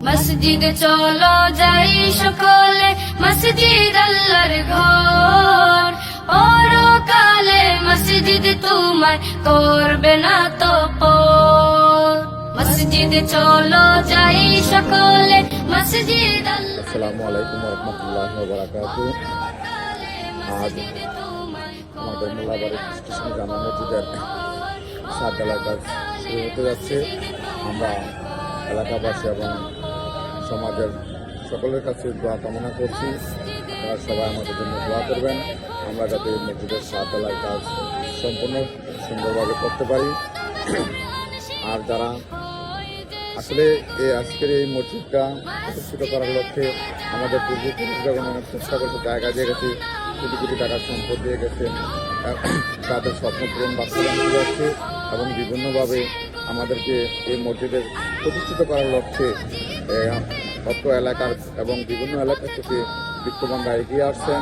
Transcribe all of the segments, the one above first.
মসজিদ চলো যাই সকলে, মসজিদ আল্লাহর ঘর। পরকালে মসজিদ তোমায় করবে না তো পর। মসজিদ চলো যাই সকলে, মসজিদ আল্লাহর। আসসালামু আলাইকুম রহমতুল্লাহ বারাকাতুহু। আজ আমাদের মোল্লাবাড়ি স্টেশন জামা মসজিদের সাত ঢালাই কাজ শুরু হতে যাচ্ছে। আমরা এলাকাবাসী এবং সমাজের সকলের কাছে দোয়া কামনা করছি, তারা সবাই আমাদের জন্য দোয়া করবেন, আমরা যাতে এই মসজিদের সাত ঢালাই কাজ সম্পূর্ণ সুন্দরভাবে করতে পারি। আর যারা আসলে আজকের এই মসজিদটা প্রতিষ্ঠিত করার লক্ষ্যে আমাদের পূর্বপুরুষ যখন অনেক চেষ্টা করছে, জায়গা দিয়ে গেছে, কোটি কোটি টাকার সম্পদ দিয়ে গেছে, তাদের স্বপ্ন পূরণ বাস্তবায়ন করে যাচ্ছে এবং বিভিন্নভাবে আমাদেরকে এই মসজিদের প্রতিষ্ঠিত করার লক্ষ্যে অত্র এলাকার এবং বিভিন্ন এলাকা থেকে বিত্তবানরা এগিয়ে আসছেন।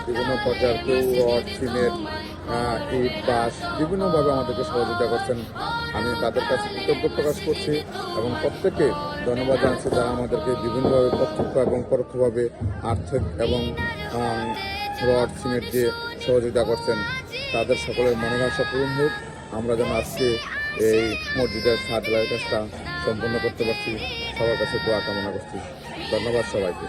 বিভিন্ন পর্যায়ের কেউ রড, সিমেন্ট, ইট, বাঁশ বিভিন্নভাবে আমাদেরকে সহযোগিতা করছেন। আমি তাদের কাছে কৃতজ্ঞ প্রকাশ করছি এবং প্রত্যেককে ধন্যবাদ জানাচ্ছি, যারা আমাদেরকে বিভিন্নভাবে প্রত্যক্ষ এবং পরোক্ষভাবে আর্থিক এবং রড, সিমেন্ট দিয়ে সহযোগিতা করছেন। তাদের সকলের মনের আশা পূরণ হোক, আমরা যেন আজকে এই মসজিদের সাত ঢালাই কাজটা সম্পন্ন করতে পারছি। সবার কাছে দোয়া কামনা করছি। ধন্যবাদ সবাইকে।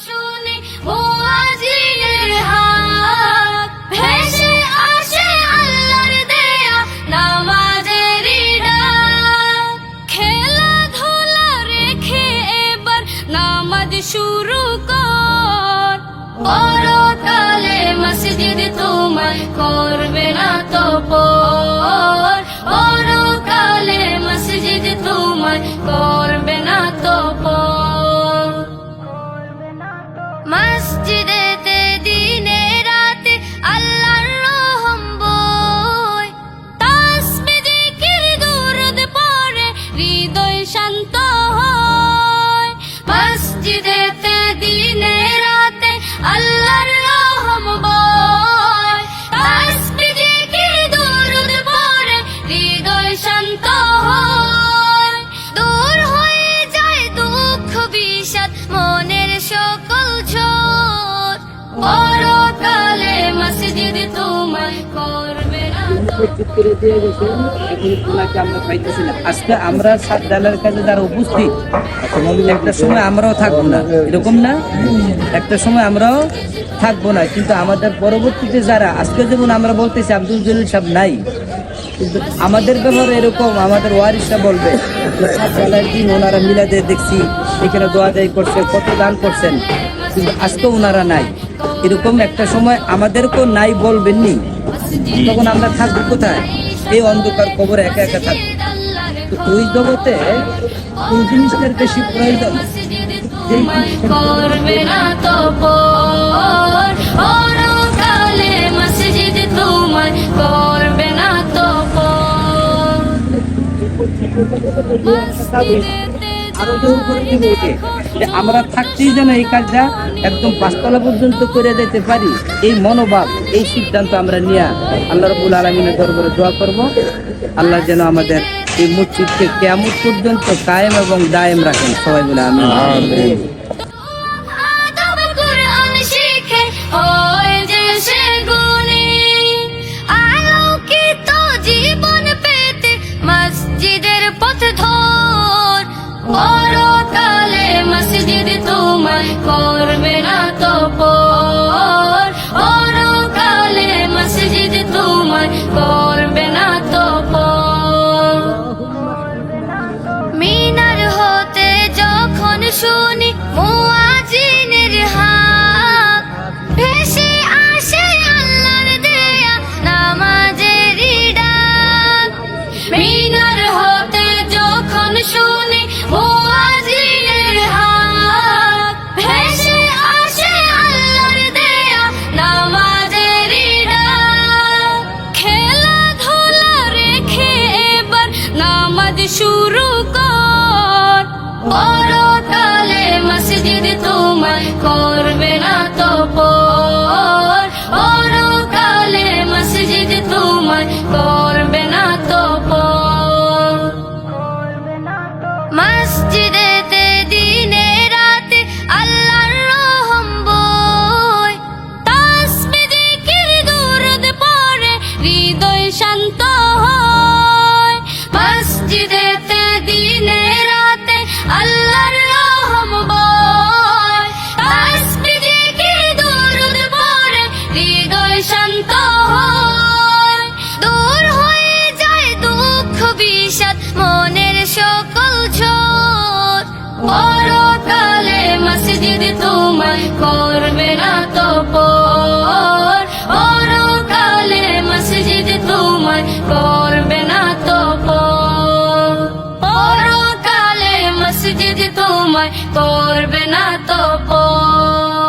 শুনে মুয়াজ্জিনের হাত ভেসে আসে আল্লাহর দেয়া নামাজের ডাক। খেলাধুলা রেখে এবার নামাজ শুরু কর। পরকালে মসজিদ তোমায় করবে না তো পর। পরকালে মসজিদ তোমায় করবে না তো পর। মসজিদেতে দিনে রাতে আল্লাহর রহম বয়। তাসবিহ জিকির দুরূদ পড়ে হৃদয় শান্ত হয়। মসজিদেতে দিনে রাতে আল্লাহর রহম বয়। তাসবিহ জিকির দুরূদ পড়ে হৃদয় শান্ত হয়। দূর হয়ে যায় দুঃখ বিষাদ মনের সকল ঝড়। পরকালে মসজিদ তোমায় করবে না। আজকে আমরা সাত ঢালাইয়ের কাজে যারা উপস্থিত, একটা সময় আমরাও থাকবো না, এরকম না? একটা সময় আমরাও থাকবো না, কিন্তু আমাদের পরবর্তীতে যারা, আজকে যেমন আমরা বলতেছি আব্দুল জলিল সাহেব নাই, কিন্তু আমাদের ব্যাপারে এরকম আমাদের ওয়ারিসরা বলবে সাত ঢালাইয়ের দিন ওনারা মিলাদে দেখছি এখানে দোয়া দায়ী করছে, কত দান করছেন, কিন্তু আজকে ওনারা নাই। এরকম একটা সময় আমাদেরকেও নাই বলবেননি, তখন আমরা থাকবো কোথায়? এই অন্ধকার কবরে একা একা থাকবো। তো ওই জগতে কোন জিনিসটার বেশি প্রয়োজন? করবে না তো পর। পরকালে মসজিদ তোমায় করবে না তো পর। আরো জোর করে দিব ওকে, যে আমরা থাকতেই যেন এই কাজটা একদম পাঁচতলা পর্যন্ত করে যেতে পারি, এই মনোভাব, এই সিদ্ধান্ত আমরা নিয়ে আল্লাহ রাব্বুল আলামিনের দরবারে দোয়া করব। আল্লাহ যেন আমাদের এই মসজিদকে কিয়ামত পর্যন্ত কায়েম এবং দায়েম রাখেন। সবাই বলে আমিন। আদব কুরআন শিখে হয় যে সে গুণী। আলোকিত জীবন পেতে মসজিদের পথ ধর। পরকালে মসজিদ তোমায় করবে না তো পর। পরকালে মসজিদ তোমায় করবে না তো পর। মিনার হতে যখন শুনি মুয়াজ্জিনের হাক ভেসে আসে আল্লাহর দেয়া নামাজের ডাক। মিনার হতে যখন শুনি মুয়াজ্জিনের হাক ভেসে আসে আল্লাহর দেয়া নামাজের ডাক। খেলাধুলা রেখে এবার নামাজ শুরু কর। পরকালে মসজিদ তোমায় করবে না তো পর। পরকালে মসজিদ তোমায় করবে না তো পর। মসজিদে বছর পরকালে মসজিদ তোমায় করবে না তো পর পরকালে মসজিদ তোমায় করবে না তো পর পরকালে মসজিদ তোমায় করবে না তো পর